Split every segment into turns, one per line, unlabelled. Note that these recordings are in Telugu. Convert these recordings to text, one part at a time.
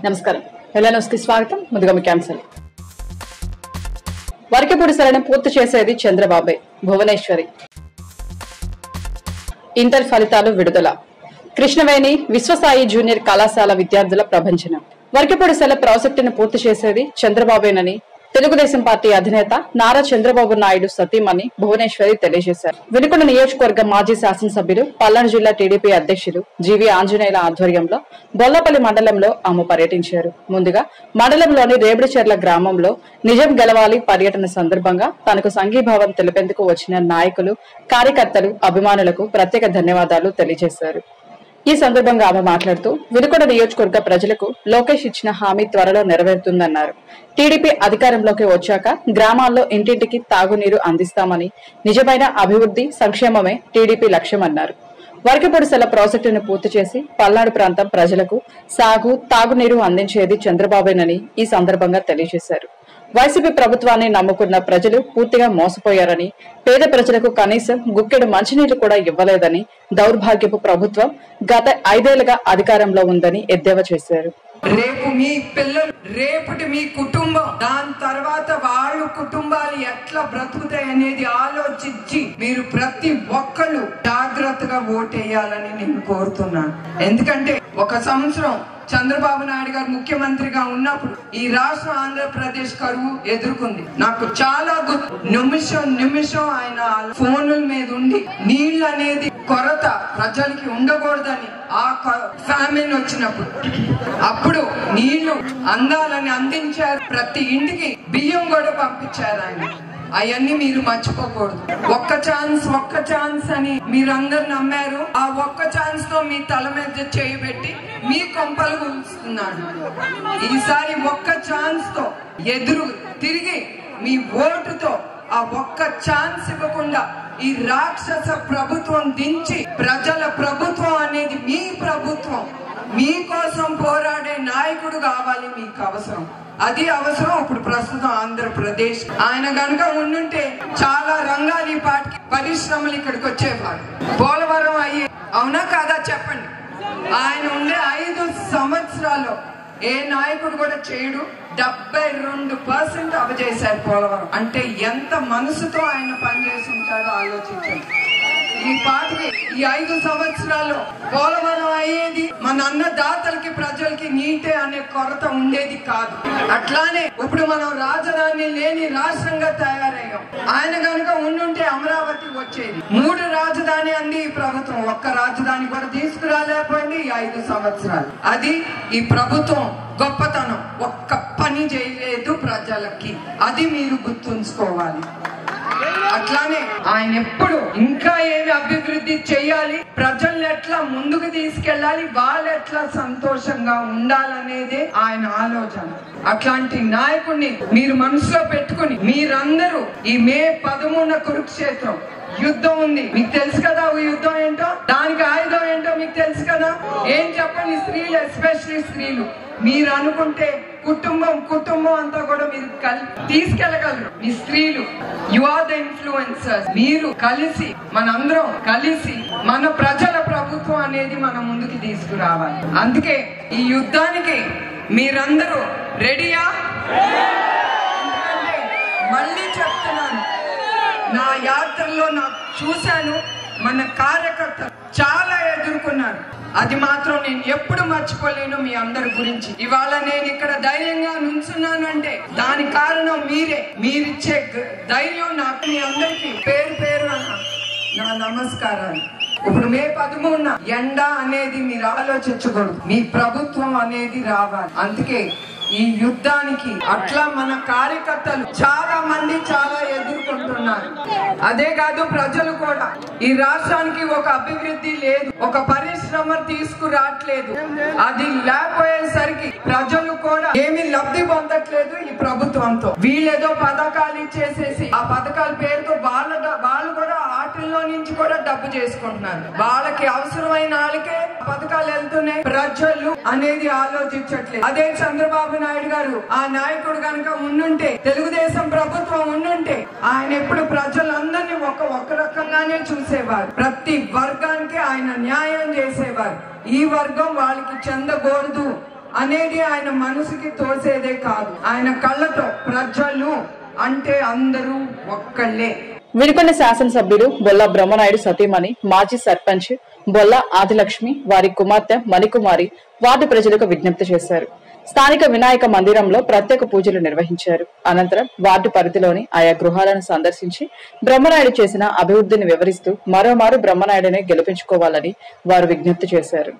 నమస్కారం. ఎల్ఎన్ఎస్కి స్వాగతం. ముందుగా మీ క్యాన్సల్. వరకపూడి సరైన పూర్తి చేసేది చంద్రబాబే. భువనేశ్వరి. ఇంటర్ ఫలితాలు విడుదల. కృష్ణవేణి విశ్వసాయి జూనియర్ కళాశాల విద్యార్థుల ప్రభంజనం. వరకపూడి సెల ప్రాజెక్టును పూర్తి చేసేది చంద్రబాబేనని తెలుగుదేశం పార్టీ అధినేత నారా చంద్రబాబు నాయుడు సతీమణి భువనేశ్వరి తెలియజేశారు. వినుకొండ నియోజకవర్గ మాజీ శాసనసభ్యులు, పల్నాడు జిల్లా టీడీపీ అధ్యక్షులు జీవి ఆంజనేయుల ఆధ్వర్యంలో బొల్లపల్లి మండలంలో ఆమె పర్యటించారు. ముందుగా మండలంలోని రేబడిచెర్ల గ్రామంలో నిజం గెలవాలి పర్యటన సందర్భంగా తనకు సంఘీభావం తెలిపేందుకు వచ్చిన నాయకులు, కార్యకర్తలు, అభిమానులకు ప్రత్యేక ధన్యవాదాలు తెలియజేశారు. ఈ సందర్భంగా ఆమె మాట్లాడుతూ వినుకొండ నియోజకవర్గ ప్రజలకు లోకేష్ ఇచ్చిన హామీ త్వరలో నెరవేరుతుందన్నారు. టీడీపీ అధికారంలోకి వచ్చాక గ్రామాల్లో ఇంటింటికి తాగునీరు అందిస్తామని, నిజమైన అభివృద్ధి సంక్షేమమే టీడీపీ లక్ష్యమన్నారు. వరకపూడి సెల ప్రాజెక్టును పూర్తి చేసి పల్నాడు ప్రాంతం ప్రజలకు సాగు, తాగునీరు అందించేది చంద్రబాబేనని ఈ సందర్భంగా తెలియజేశారు. వైసీపీ ప్రభుత్వాన్ని నమ్ముకున్న ప్రజలు పూర్తిగా మోసపోయారని, పేద ప్రజలకు కనీసం గుక్కెడు మంచినీళ్లు కూడా ఇవ్వలేదని, దౌర్భాగ్యపు ప్రభుత్వం గత 5 ఏళ్లుగా అధికారంలో ఉందని ఎద్దేవా చేశారు.
రేపు మీ పిల్లలు, రేపటి మీ కుటుంబం, దాని తర్వాత వాళ్ళ కుటుంబాలు ఎట్లా బ్రతుకుతాయి అనేది ఆలోచించి మీరు ప్రతి ఒక్కళ్ళు జాగ్రత్తగా ఓటేయాలని నేను కోరుతున్నాను. ఎందుకంటే ఒక సంవత్సరం చంద్రబాబు నాయుడు గారు ముఖ్యమంత్రిగా ఉన్నప్పుడు ఈ రాష్ట్రం ఆంధ్రప్రదేశ్ కరువు ఎదుర్కొంది. నాకు చాలా నిమిషం ఆయన ఫోనుల మీద ఉండి నీళ్ళు అనేది కొరత ప్రజలకి ఉండకూడదని, ఆ ఫ్యామిన్ వచ్చినప్పుడు అప్పుడు నీళ్లు అందాలని అందించారు. ప్రతి ఇంటికి బియ్యం కూడా పంపించారు ఆయన. అవన్నీ మీరు మర్చిపోకూడదు. ఒక్క ఛాన్స్ అని మీరందరు నమ్మారు. ఆ ఒక్క ఛాన్స్ తో మీ తల మీద చేయబెట్టి మీ కొంపలు కూలుస్తున్నాడు. ఈసారి ఒక్క ఛాన్స్ తో ఎదురు తిరిగి మీ ఓటుతో ఆ ఒక్క ఛాన్స్ ఇవ్వకుండా ఈ రాక్షస ప్రభుత్వం దించి ప్రజల ప్రభుత్వం అనేది మీ ప్రభుత్వం, మీకోసం పోరాడే నాయకుడు కావాలి. మీకు అవసరం, అది అవసరం. ఇప్పుడు ప్రస్తుతం ఆంధ్రప్రదేశ్ ఆయన గనుక ఉండుంటే చాలా రంగాలు ఈ పాటికి పరిశ్రమలు ఇక్కడికి వచ్చేవారు. పోలవరం అయ్యి, అవునా కాదా చెప్పండి. ఆయన ఉండే 5 సంవత్సరాలు ఏ నాయకుడు కూడా చేయడు. 72% అవజేశారు పోలవరం. అంటే ఎంత మనసుతో ఆయన పనిచేసి ఉంటారో ఆలోచించండి. ఈ పాటికి ఈ 5 సంవత్సరాల్లో పోలవరం అయ్యేది, మన అన్నదాతలకి ప్రజలకి నీటే అనే కొరత ఉండేది కాదు. అట్లానే ఇప్పుడు మనం రాజధాని లేని రాష్ట్రంగా తయారయ్యాం. ఆయన కనుక ఉండుంటే అమరావతి వచ్చేది. 3 రాజధాని అంది ఈ ప్రభుత్వం. ఒక్క రాజధాని కూడా తీసుకురాలేకపోయింది ఈ 5 సంవత్సరాలు. అది ఈ ప్రభుత్వం గొప్పతనం. ఒక్క పని చేయలేదు ప్రజలకి. అది మీరు గుర్తుంచుకోవాలి. అట్లానే ఆయన ఎప్పుడు ఇంకా ఏమి అభివృద్ధి చేయాలి, ప్రజల్ని ఎట్లా ముందుకు తీసుకెళ్లాలి, వాళ్ళు ఎట్లా సంతోషంగా ఉండాలనేదే ఆయన ఆలోచన. అట్లాంటి నాయకుడిని మీరు మనసులో పెట్టుకుని మీరందరూ ఈ మే 13 కురుక్షేత్రం యుద్ధం ఉంది. మీకు తెలుసు కదా ఆ యుద్ధం ఏంటో, దానికి ఆయుధం ఏంటో మీకు తెలుసు కదా. ఏం చెప్పండి, స్త్రీలు, ఎస్పెషల్లీ స్త్రీలు. మీరు అనుకుంటే కుటుంబం అంతా కూడా మీరు తీసుకెళ్లగలరు. మీ స్త్రీలు, యు ఆర్ ద ఇన్ఫ్లుయెన్సర్స్. మీరు కలిసి, మనందరం కలిసి మన ప్రజల ప్రభుత్వం అనేది మన ముందుకు తీసుకురావాలి. అందుకే ఈ యుద్ధానికి మీరందరూ రెడీయా? మళ్ళీ చెప్తున్నాను, నా యాత్రలో నాకు చూశాను, మన కార్యకర్తలు చాలా ఎదుర్కొన్నారు. అది మాత్రం నేను ఎప్పుడు మర్చిపోలేను మీ అందరి గురించి. ఇవాళ నేను ఇక్కడ ధైర్యంగా నుంచున్నానంటే దాని కారణం మీరే. మీరిచ్చే ధైర్యం నాకు. మీ అందరికి పేరు నా నమస్కారాలు. ఇప్పుడు మే 13 ఎండ అనేది మీరు ఆలోచించకూడదు. మీ ప్రభుత్వం అనేది రావాలి. అందుకే ఈ యుద్ధానికి అట్లా మన కార్యకర్తలు చాలా మంది చాలా ఎదుర్కొంటున్నారు. అదే కాదు, ప్రజలు కూడా ఈ రాష్ట్రానికి ఒక అభివృద్ధి లేదు, ఒక పరిశ్రమ తీసుకురావట్లేదు. అది లేకపోయేసరికి ప్రజలు కూడా ఏమీ లబ్ధి పొందట్లేదు ఈ ప్రభుత్వంతో. వీళ్ళేదో పథకాలు ఇచ్చేసేసి ఆ పథకాల పేరుతో వాళ్ళు కూడా ఆటల్లో నుంచి కూడా డబ్బు చేసుకుంటున్నారు. వాళ్ళకి అవసరమైన వాళ్ళకే పథకాలు వెళ్తున్నాయి. ప్రజలు అనేది ఆలోచించట్లేదు. అదే చంద్రబాబు నాయుడు గారు ఆ నాయకుడు కనుక ఉండుంటే, తెలుగుదేశం ప్రభుత్వం ఉండుంటే, ఆయన ఎప్పుడు ప్రజలందరినీ ఒక రకంగానే చూసేవారు. ప్రతి వర్గానికి ఆయన న్యాయం చేసేవారు. ఈ వర్గం వాళ్ళకి చెందకూడదు అనేది ఆయన మనసుకి తోసేదే కాదు. ఆయన కళ్ళతో ప్రజలు అంటే అందరూ ఒక్కళ్ళే.
వినుకొండ శాసనసభ్యుడు బొల్ల బ్రహ్మనాయుడు సతీమణి మాజీ సర్పంచ్ బొల్ల ఆదిలక్ష్మి వారి కుమార్తె మణికుమారి వార్డు ప్రజలకు విజ్ఞప్తి చేశారు. స్థానిక వినాయక మందిరంలో ప్రత్యేక పూజలు నిర్వహించారు. అనంతరం వార్డు పరిధిలోని ఆయా గృహాలను సందర్శించి బ్రహ్మనాయుడు చేసిన అభివృద్ధిని వివరిస్తూ మరోమారు బ్రహ్మనాయుడిని గెలిపించుకోవాలని వారు విజ్ఞప్తి చేశారు.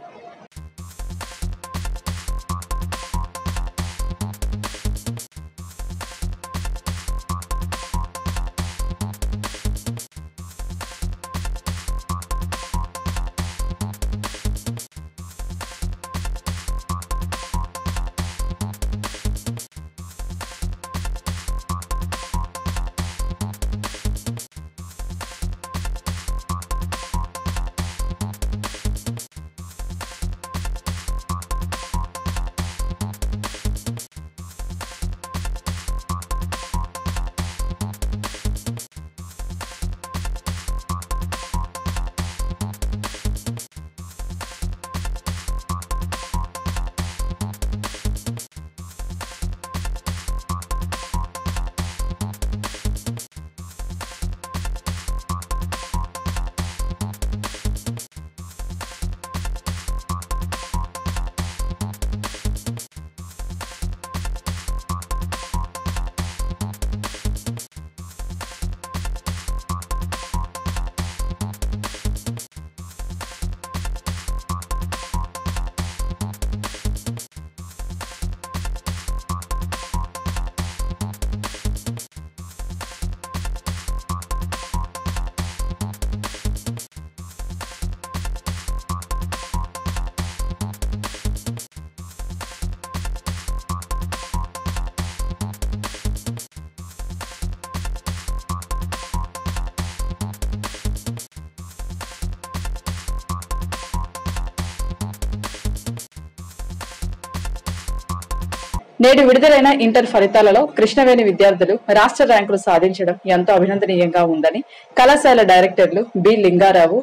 నేడు విడుదలైన ఇంటర్ ఫలితాలలో కృష్ణవేణి విద్యార్థులు రాష్ట్ర ర్యాంకులు సాధించడం ఎంతో అభినందనీయంగా ఉందని కళాశాల డైరెక్టర్లు బి లింగారావు,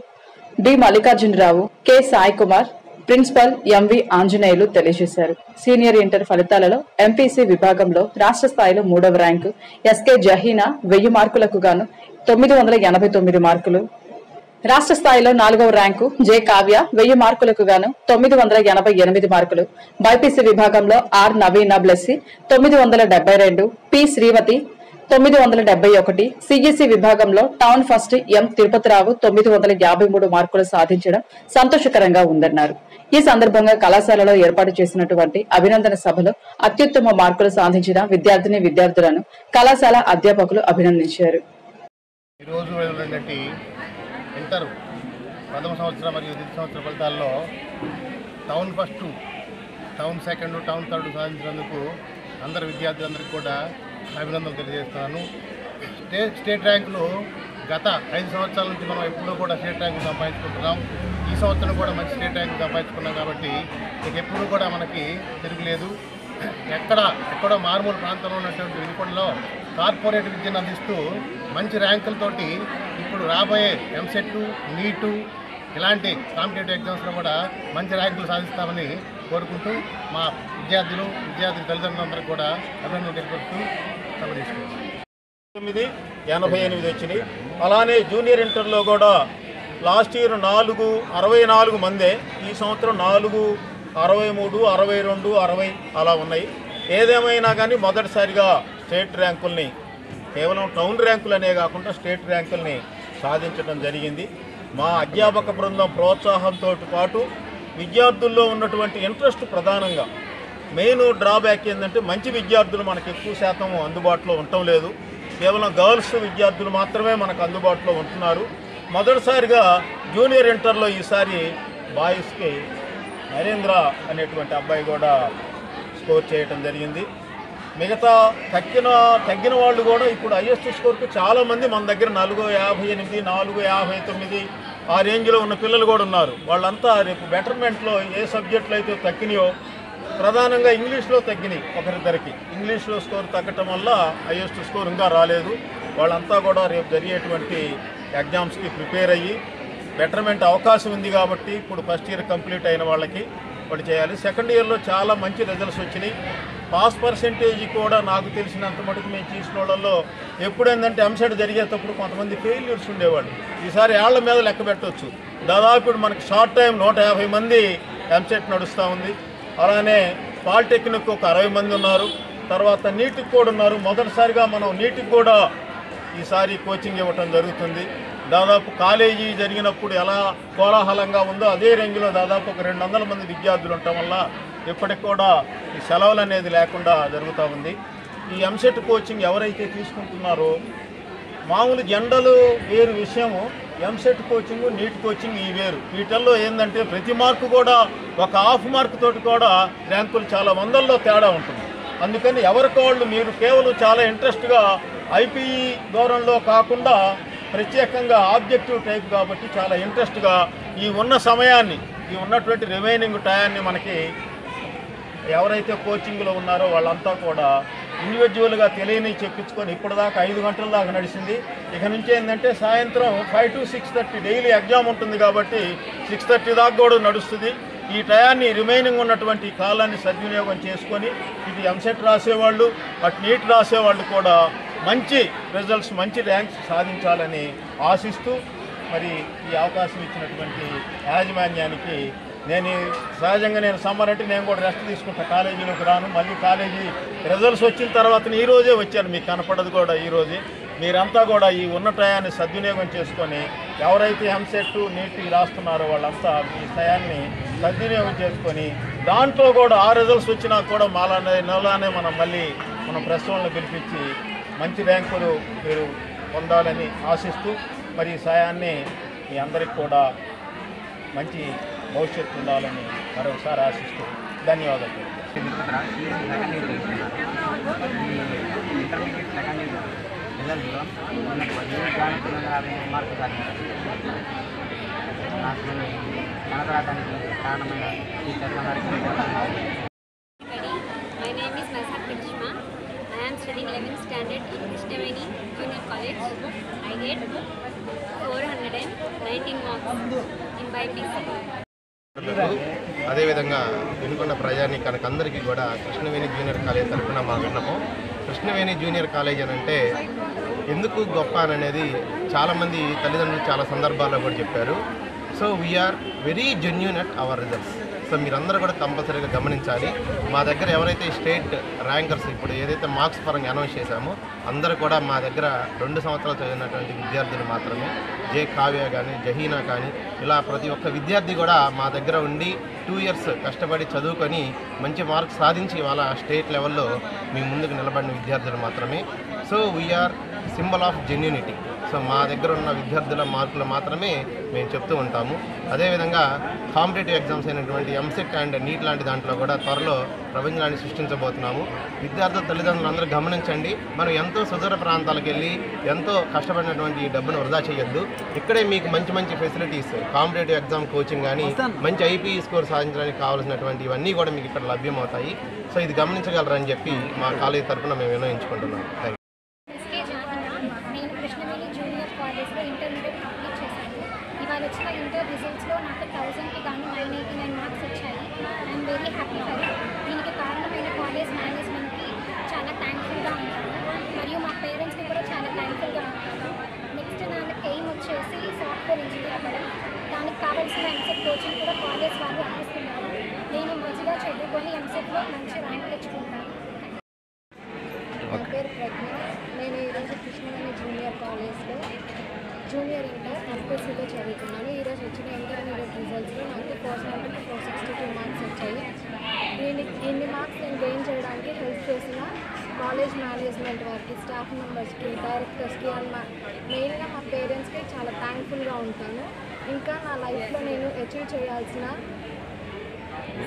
డి మల్లికార్జునరావు, కె సాయి కుమార్, ప్రిన్సిపల్ ఎంవి ఆంజనేయులు తెలియజేశారు. సీనియర్ ఇంటర్ ఫలితాలలో ఎంపీసీ విభాగంలో రాష్ట్ర స్థాయిలో 3వ ర్యాంకు ఎస్కే జహీనా 1000 మార్కులకు గాను 989 మార్కులు, రాష్ట్ర స్థాయిలో 4వ ర్యాంకు జె కావ్య 1000 మార్కులకు గాను 988 మార్కులు, బైపీసీ విభాగంలో are Naveena Blessy 972, P శ్రీవతి 971, CEC విభాగంలో టౌన్ ఫస్ట్ ఎం తిరుపతిరావు 953 మార్కులు సాధించడం సంతోషకరంగా ఉందన్నారు. ఈ సందర్భంగా కళాశాలలో ఏర్పాటు చేసినటువంటి అభినందన సభలో అత్యుత్తమ మార్కులు సాధించిన విద్యార్థులను కళాశాల అధ్యాపకులు అభినందించారు.
ఇంటర్ ప్రథమ సంవత్సరం మరియు ద్వితీయ సంవత్సర ఫలితాల్లో town first, town second, town third సాధించినందుకు అందరు విద్యార్థులందరికీ కూడా అభినందనలు తెలియజేస్తున్నాను. స్టేట్ ర్యాంకులు గత 5 సంవత్సరాల నుంచి మనం ఎప్పుడూ కూడా స్టేట్ ర్యాంకులు సంపాదించుకుంటున్నాం. ఈ సంవత్సరం కూడా మంచి స్టేట్ ర్యాంకులు సంపాదించుకున్నాం కాబట్టి ఇక ఎప్పుడూ కూడా మనకి తిరగలేదు. ఎక్కడో మారుమూల ప్రాంతంలో ఉన్నటువంటి వినుకొండలో కార్పొరేట్ విద్యను అందిస్తూ మంచి ర్యాంకులతోటి ఇప్పుడు రాబోయే ఎంసెట్, నీటు ఇలాంటి కాంపిటేటివ్ ఎగ్జామ్స్లో కూడా మంచి ర్యాంకులు సాధిస్తామని కోరుకుంటూ మా విద్యార్థుల తల్లిదండ్రులందరికీ కూడా అభినందనలు తెలియపరుస్తూ సెలవు తీసుకుంటాం.
988 వచ్చినాయి. అలానే జూనియర్ ఇంటర్లో కూడా లాస్ట్ ఇయర్ 64 మందే, ఈ సంవత్సరం 63, 62, 60 అలా ఉన్నాయి. ఏదేమైనా కానీ మొదటిసారిగా స్టేట్ ర్యాంకుల్ని, కేవలం టౌన్ ర్యాంకులనే కాకుండా స్టేట్ ర్యాంకుల్ని సాధించడం జరిగింది. మా అధ్యాపక బృందం ప్రోత్సాహంతో పాటు విద్యార్థుల్లో ఉన్నటువంటి ఇంట్రెస్ట్, ప్రధానంగా మెయిన్ డ్రాబ్యాక్ ఏంటంటే మంచి విద్యార్థులు మనకు ఎక్కువ శాతం అందుబాటులో ఉండటం లేదు. కేవలం గర్ల్స్ విద్యార్థులు మాత్రమే మనకు అందుబాటులో ఉంటున్నారు. మొదటిసారిగా జూనియర్ ఇంటర్లో ఈసారి బాయ్స్కి నరేంద్ర అనేటువంటి అబ్బాయి కూడా స్కోర్ చేయటం జరిగింది. మిగతా తగ్గిన వాళ్ళు కూడా ఇప్పుడు హైయెస్ట్ స్కోర్కి చాలామంది మన దగ్గర 458, 459 ఆ రేంజ్లో ఉన్న పిల్లలు కూడా ఉన్నారు. వాళ్ళంతా రేపు బెటర్మెంట్లో ఏ సబ్జెక్టులు అయితే తగ్గినాయో, ప్రధానంగా ఇంగ్లీష్లో తగ్గినాయి ఒకరిద్దరికి. ఇంగ్లీష్లో స్కోర్ తగ్గటం వల్ల హైయెస్ట్ స్కోర్ ఇంకా రాలేదు. వాళ్ళంతా కూడా రేపు జరిగేటువంటి ఎగ్జామ్స్కి ప్రిపేర్ అయ్యి బెటర్మెంట్ అవకాశం ఉంది కాబట్టి ఇప్పుడు ఫస్ట్ ఇయర్ కంప్లీట్ అయిన వాళ్ళకి వాళ్ళు చేయాలి. సెకండ్ ఇయర్లో చాలా మంచి రిజల్ట్స్ వచ్చినాయి. పాస్ పర్సెంటేజ్ కూడా నాకు తెలిసినంత మటుకు మేము చేసిన వాళ్ళల్లో ఎప్పుడేందంటే ఎంసెట్ జరిగేటప్పుడు కొంతమంది ఫెయిల్యూర్స్ ఉండేవాళ్ళు. ఈసారి ఏళ్ల మీద లెక్క పెట్టవచ్చు. దాదాపు ఇప్పుడు మనకి షార్ట్ టైం 150 మంది ఎంసెట్ నడుస్తూ ఉంది. అలానే పాలిటెక్నిక్ ఒక 60 మంది ఉన్నారు. తర్వాత నీటికి కూడా ఉన్నారు. మొదటిసారిగా మనం నీటికి కూడా ఈసారి కోచింగ్ ఇవ్వటం జరుగుతుంది. దాదాపు కాలేజీ జరిగినప్పుడు ఎలా కోలాహలంగా ఉందో అదే రేంజ్లో దాదాపు ఒక 200 మంది విద్యార్థులు ఉండటం వల్ల ఇప్పటికి కూడా ఈ సెలవులు అనేది లేకుండా జరుగుతూ ఉంది. ఈ ఎంసెట్ కోచింగ్ ఎవరైతే తీసుకుంటున్నారో మామూలు జెండలు వేరు విషయము, ఎంసెట్ కోచింగ్ నీట్ కోచింగ్ ఈ వేరు. వీటిల్లో ఏంటంటే ప్రతి మార్కు కూడా ఒక హాఫ్ మార్క్ తోటి కూడా ర్యాంకులు చాలా వందల్లో తేడా ఉంటుంది. అందుకని ఎవరికోళ్ళు మీరు కేవలం చాలా ఇంట్రెస్ట్గా ఐపీఈ దూరంలో కాకుండా ప్రత్యేకంగా ఆబ్జెక్టివ్ టైప్ కాబట్టి చాలా ఇంట్రెస్ట్గా ఈ ఉన్న సమయాన్ని, ఈ ఉన్నటువంటి రిమైనింగ్ టయాన్ని మనకి ఎవరైతే కోచింగ్లో ఉన్నారో వాళ్ళంతా కూడా ఇండివిజువల్గా తెలియని చెప్పించుకొని ఇప్పటిదాకా 5 గంటల దాకా నడిచింది. ఇక నుంచి ఏంటంటే సాయంత్రం 5 to 6:30 డైలీ ఎగ్జామ్ ఉంటుంది కాబట్టి 6:30 దాకా కూడా నడుస్తుంది. ఈ టయాన్ని రిమైనింగ్ ఉన్నటువంటి కాలాన్ని సద్వినియోగం చేసుకొని ఇది ఎంసెట్ రాసేవాళ్ళు అటు నీట్ రాసేవాళ్ళు కూడా మంచి రిజల్ట్స్, మంచి ర్యాంక్స్ సాధించాలని ఆశిస్తూ మరి ఈ అవకాశం ఇచ్చినటువంటి యాజమాన్యానికి సహజంగా నేను సమ్మర్ అంటే నేను కూడా రెస్ట్ తీసుకుంటాను, కాలేజీలోకి రాను. మళ్ళీ కాలేజీ రిజల్ట్స్ వచ్చిన తర్వాత ఈరోజే వచ్చాను, మీకు కనపడదు కూడా ఈరోజే. మీరంతా కూడా ఈ ఉన్న టయాన్ని సద్వినియోగం చేసుకొని ఎవరైతే ఎంసెట్ నీట్ రాస్తున్నారో వాళ్ళంతా ఈ టయాన్ని సద్వినియోగం చేసుకొని దాంట్లో కూడా ఆ రిజల్ట్స్ వచ్చినా కూడా నెలనే మనం ప్రెస్ వాళ్ళని పిలిపించి మంచి ర్యాంకులు మీరు పొందాలని ఆశిస్తూ మరి ఈ సాయాన్ని మీ అందరికి కూడా మంచి భవిష్యత్తు ఉండాలని మరొకసారి ఆశిస్తూ ధన్యవాదాలు.
My name is Mazhar Krishma. I am studying 11th standard in Krishnaveni Junior College. I get 419 marks in BIPC.
అదేవిధంగా వినుకొండ ప్రజానీకానికి అందరికీ కూడా కృష్ణవేణి జూనియర్ కాలేజ్ తరఫున మా విన్నపం. కృష్ణవేణి జూనియర్ కాలేజ్ అని అంటే ఎందుకు గొప్ప అనేది చాలామంది తల్లిదండ్రులు చాలా సందర్భాల్లో కూడా చెప్పారు. So we're very genuine at our results. So మీరందరూ కూడా కంపల్సరీగా గమనించాలి. మా దగ్గర ఎవరైతే స్టేట్ ర్యాంకర్స్ ఇప్పుడు ఏదైతే మార్క్స్ పరంగా అనౌన్స్ చేశామో అందరూ కూడా మా దగ్గర 2 సంవత్సరాలు చదివినటువంటి విద్యార్థులు మాత్రమే. జే కావ్య కానీ జహీనా కానీ ఇలా ప్రతి ఒక్క విద్యార్థి కూడా మా దగ్గర ఉండి 2 years కష్టపడి చదువుకొని మంచి మార్క్స్ సాధించి వాళ్ళ స్టేట్ లెవెల్లో మీ ముందుకు నిలబడిన విద్యార్థులు మాత్రమే. So we're symbol of genuinity. So మా దగ్గర ఉన్న విద్యార్థుల మార్కులు మాత్రమే మేము చెప్తూ ఉంటాము. అదేవిధంగా కాంపిటేటివ్ ఎగ్జామ్స్ అయినటువంటి ఎంసెట్ అండ్ నీట్ లాంటి దాంట్లో కూడా త్వరలో ప్రపంచాన్ని సృష్టించబోతున్నాము. విద్యార్థుల తల్లిదండ్రులు అందరూ గమనించండి. మనం ఎంతో సుదూర ప్రాంతాలకు వెళ్ళి ఎంతో కష్టపడినటువంటి ఈ డబ్బును వృధా చేయొద్దు. ఇక్కడే మీకు మంచి మంచి ఫెసిలిటీస్, కాంపిటేటివ్ ఎగ్జామ్ కోచింగ్ కానీ మంచి ఐపీఈ స్కోర్ సాధించడానికి కావాల్సినటువంటి ఇవన్నీ కూడా మీకు ఇక్కడ లభ్యమవుతాయి. సో ఇది గమనించగలరని చెప్పి మా కాలేజీ తరఫున మేము విన్నవించుకుంటున్నాం. Thank you.
నేను కృష్ణవేణి జూనియర్ కాలేజ్లో ఇంటర్మీడియట్ కంప్లీట్ చేశాను. ఇవాళ వచ్చిన ఇంటర్ రిజల్ట్స్లో నాకు 1000కి గాను 989 మార్క్స్ వచ్చాయి. I'm very happy for it. దీనికి కారణమైన కాలేజ్ మేనేజ్మెంట్కి చాలా థ్యాంక్ఫుల్గా ఉంటాను. మరియు మా పేరెంట్స్కి కూడా చాలా థ్యాంక్ఫుల్గా ఉంటాను. నెక్స్ట్ నా ఎయిమ్ వచ్చేసి సాఫ్ట్వేర్ ఇంజనీర్ అవ్వడం. దానికి కావాల్సిన ఎంసెట్ కోచింగ్ కూడా కాలేజ్ వాళ్ళు అందిస్తున్నారు. నేను మంచిగా చదువుకొని ఎంసెట్లో మంచి ర్యాంక్ తెచ్చుకుంటాను. నా పేరు ప్రజ్ఞ. నేను ఈరోజు కృష్ణవేణి జూనియర్ కాలేజ్లో జూనియర్ ఇంటర్ ఎంపీసీలో చదువుతున్నాను. ఈరోజు వచ్చిన ఇంటర్మీడియట్ రిజల్ట్స్లో నాకు 470 to 462 మార్క్స్ వచ్చాయి. ఇన్ని మార్క్స్ నేను గెయిన్ చేయడానికి హెల్ప్ చేసిన కాలేజ్ మేనేజ్మెంట్ వారికి, స్టాఫ్ మెంబర్స్కి, డైరెక్టర్స్కి అండ్ మెయిన్గా మా పేరెంట్స్కి చాలా థ్యాంక్ఫుల్గా ఉంటాను. ఇంకా నా లైఫ్లో నేను అచీవ్ చేయాల్సిన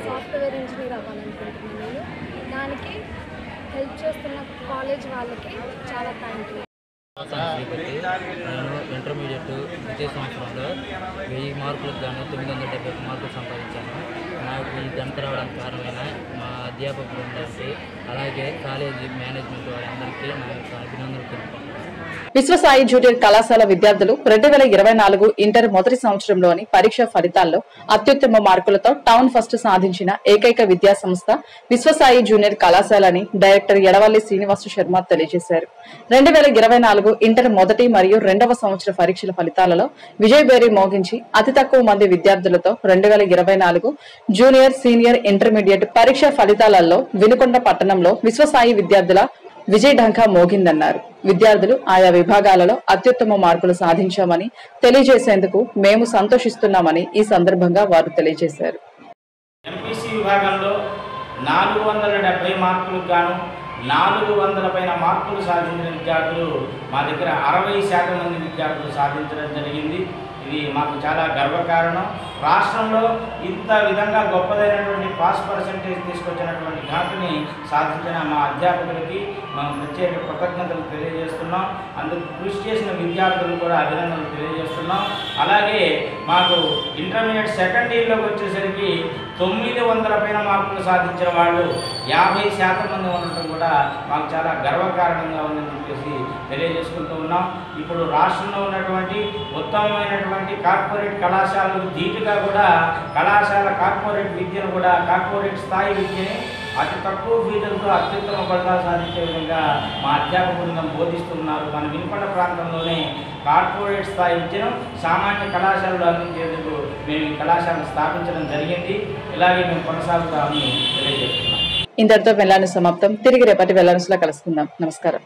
సాఫ్ట్వేర్ ఇంజనీర్ అవ్వాలనుకుంటున్నాను. నేను దానికి హెల్ప్ చేస్తున్న కాలేజ్ వాళ్ళకి చాలా థ్యాంక్ యూ.
నేను ఇంటర్మీడియట్ ద్వితీయ సంవత్సరంలో 1000 మార్కులకు గాను 971 మార్కులు సంపాదించాను. నాకు ఇదంతా రావడానికి కారణమైన మా అధ్యాపకులు ఉండాలి, అలాగే కాలేజీ మేనేజ్మెంట్ వారందరికీ నా యొక్క అభినందనలు తెలుపుతున్నాను.
విశ్వసాయి జూనియర్ కళాశాల విద్యార్థులు 2024 ఇంటర్ మొదటి సంవత్సరంలోని పరీక్ష ఫలితాల్లో అత్యుత్తమ మార్కులతో టౌన్ ఫస్ట్ సాధించిన ఏకైక విద్యా సంస్థ విశ్వసాయి జూనియర్ కళాశాల అని డైరెక్టర్ ఎడవల్లి శ్రీనివాస శర్మ తెలియజేశారు. 2024 ఇంటర్ మొదటి మరియు రెండవ సంవత్సర పరీక్షల ఫలితాలలో విజయబేరి మోగించి అతి తక్కువ మంది విద్యార్థులతో 2024 జూనియర్ సీనియర్ ఇంటర్మీడియట్ పరీక్ష ఫలితాలలో వినుకొండ పట్టణంలో విశ్వసాయి విద్యార్థుల విజయఢంకా మోగిందన్నారు. విద్యార్థులు ఆయా విభాగాలలో అత్యుత్తమ మార్కులు సాధించామని తెలియజేసేందుకు మేము సంతోషిస్తున్నామని ఈ సందర్భంగా వారు తెలియజేశారు.
ఎంపీసీ విభాగంలో 470 మార్కులకు గాను 400 పైన మార్కులు సాధించిన విద్యార్థులు మా దగ్గర 60% మంది విద్యార్థులు సాధించడం జరిగింది. ఇది మాకు చాలా గర్వకారణం. రాష్ట్రంలో ఇంత విధంగా గొప్పదైనటువంటి పాస్ పర్సెంటేజ్ తీసుకొచ్చినటువంటి ఘాటుని సాధించిన మా అధ్యాపకులకి మేము ప్రత్యేక కృతజ్ఞతలు తెలియజేస్తున్నాం. అందుకు కృషి చేసిన విద్యార్థులు కూడా అభినందనలు తెలియజేస్తున్నాం. అలాగే మాకు ఇంటర్మీడియట్ సెకండ్ ఇయర్లోకి వచ్చేసరికి 900 పైన మార్కులు సాధించిన వాళ్ళు 50% మంది ఉండటం కూడా మాకు చాలా గర్వకారణంగా ఉందని చెప్పేసి తెలియజేసుకుంటూ ఉన్నాం. ఇప్పుడు రాష్ట్రంలో ఉన్నటువంటి ఉత్తమమైనటువంటి కార్పొరేట్ కళాశాలకు ధీటుగా కూడా కళాశాల కార్పొరేట్ విద్యను కూడా కార్పొరేట్ స్థాయి విద్యని అతి తక్కువ ఫీజులతో అత్యుత్తమ ఫలితాలు సాధించే విధంగా మా అధ్యాపక బృందం బోధిస్తున్నారు. మన వినుకొండ ప్రాంతంలోనే కార్పొరేట్ స్థాయి విద్యను సామాన్య కళాశాలలో అందించేందుకు మేము ఈ కళాశాలను స్థాపించడం జరిగింది. ఇలాగే మేము కొనసాగుతామని తెలియజేస్తున్నాం.
ఇంతటితో వెళ్లాను సమాప్తం. తిరిగి రేపటి వెళ్లానులో కలుసుకుందాం. నమస్కారం.